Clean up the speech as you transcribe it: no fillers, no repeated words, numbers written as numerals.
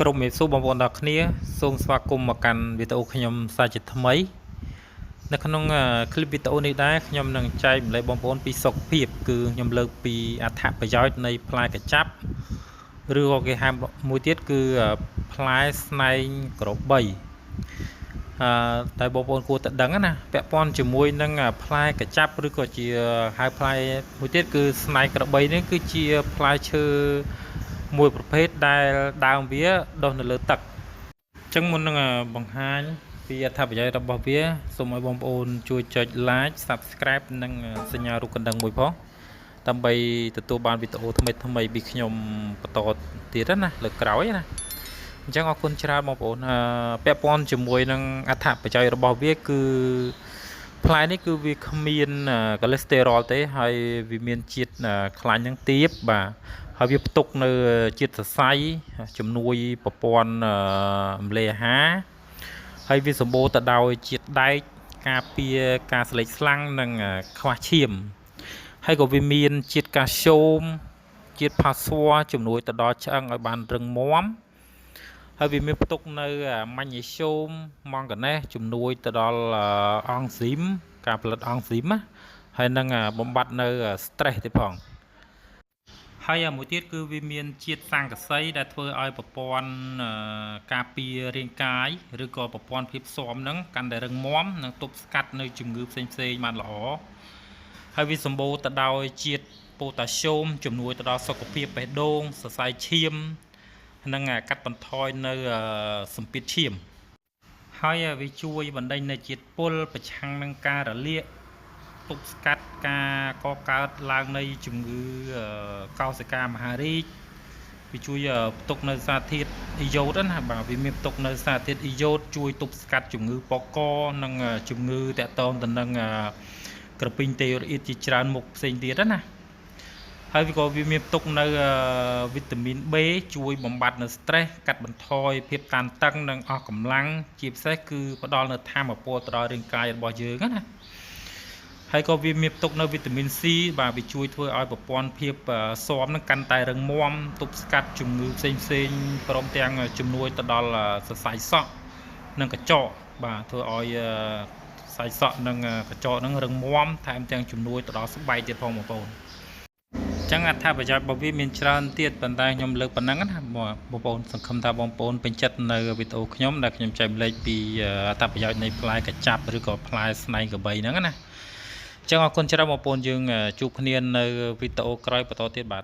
ក្រុមមេស៊ូបងប្អូនដល់គ្នាសូមស្វាគមន៍មកកាន់វីដេអូខ្ញុំសាជាថ្មីនៅក្នុងคลิปវីដេអូនេះដែរខ្ញុំនឹងចែកម្លែកបងប្អូនពីសុខភាពគឺខ្ញុំលើកពីអត្ថប្រយោជន៍នៃផ្លែកញ្ចប់ឬក៏គេហៅមួយទៀតគឺផ្លែស្នែងក្របីតែបងប្អូនគួរតែដឹងណាពាក់ព័ន្ធជាមួយនឹងផ្លែកញ្ចប់ឬក៏ជាហៅផ្លែមួយទៀតគឺស្នែងក្របីនេះគឺជាផ្លែឈើមួយប្រភេទដែលដើមវាដុះនៅលើទឹកអញ្ចឹងមុននឹងបង្ហាញពីអត្ថប្រយោជន៍របស់វាសូមឲ្យបងប្អូនជួយចុច like subscribe និងសញ្ញារូបកណ្ដឹងមួយផងដើម្បីទទួលបានវីដេអូថ្មីពីខ្ញុំបន្តទៀតណាលើកក្រោយណាអញ្ចឹងអរគុណច្រើនបងប្អូនពាក់ព័ន្ធជាមួយនឹងអត្ថប្រយោជន៍របស់វាគឺផ្លែនេះគឺវាគ្មានកូលេស្តេរ៉ុលទេហើយវាមានជាតិខ្លាញ់នឹងទាបបាទហើយវាផ្ទុកនៅជាតិសរសៃជំនួយប្រព័ន្ធរំលាយអាហារហើយវាសម្បូរទៅដោយជាតិដែកការពារការស្លេកស្លាំងនិងខ្វះឈាមហើយក៏វាមានជាតិកាល់ស្យូមជាតិផាស្វ័រជំនួយទៅដល់ឆ្អឹងឲ្យបានរឹងមាំហើយវាមានផ្ទុកនៅម៉ាញ៉េស្យូមម៉ង់កាណេសជំនួយទៅដល់អង់ស៊ីមការផលិតអង់ស៊ីមណាហើយនឹងបំបត្តិនៅ stress ទេផងហើយមួយទៀតគឺវាមានជាតិស័ង្កសីដែលធ្វើឲ្យប្រព័ន្ធការពាររាងកាយឬក៏ប្រព័ន្ធភាពស៊ាំហ្នឹងកាន់តែរឹងមាំនិងទប់ស្កាត់នៅជំងឺផ្សេងៗបានល្អហើយវាសម្បូរទៅដោយជាតិប៉ូតាស្យូមជំនួយទៅដល់សុខភាពបេះដូងសរសៃឈាមនិងកាត់បន្ថយនៅសម្ពាធឈាមហើយវាជួយបណ្ដេញនៅជាតិពុលប្រឆាំងនឹងការរលាកទប់ស្កាត់ការកកើតឡើងនៃជំងឺកោសិកាមហារីកវាជួយផ្ទុកនៅសារធាតុអ៊ីយ៉ូតណាបាទវាមានផ្ទុកនៅសារធាតុអ៊ីយ៉ូតជួយទប់ស្កាត់ជំងឺបកកនិងជំងឺតាក់ទងទៅនឹងក្រពីងតេរ៉ូអ៊ីតជាច្រើនមុខផ្សេងទៀតណាហើយវាក៏វាមានផ្ទុកនៅវីតាមីន B ជួយបំបត្តិនៅ stress កាត់បន្ថយភាពតានតឹងនិងអស់កម្លាំងជាពិសេសគឺផ្ដល់នូវថាមពលទៅដល់រាងកាយរបស់យើងណាហើយក៏វាមានផ្ទុកនៅវីតាមីន C បាទវាជួយធ្វើឲ្យប្រព័ន្ធភាពស៊ាំនឹងកាន់តែរឹងមាំទប់ស្កាត់ជំងឺផ្សេងព្រមទាំងជំនួយទៅដល់សរសៃសក់និងកញ្ចក់បាទធ្វើឲ្យសរសៃសក់និងកញ្ចក់នឹងរឹងមាំថែមទាំងជំនួយទៅដល់ស្បែកទៀតផងបងប្អូនចឹងអត្ថប្រយោជន៍របស់វាមានច្រើនទៀតប៉ុន្តែខ្ញុំលើកប៉ុណ្ណឹងណាបងប្អូនសង្ឃឹមថាបងប្អូនពេញចិត្តនៅវីដេអូខ្ញុំដែលខ្ញុំចែកម្លែកពីអត្ថប្រយោជន៍នៃផ្លែកញ្ចប់ឬក៏ផ្លែស្នែងក្របីហ្នឹងណាចឹងអរគុណច្រើនបងប្អូនយើងជួបគ្នានៅវីដេអូក្រោយបន្តទៀតបាទ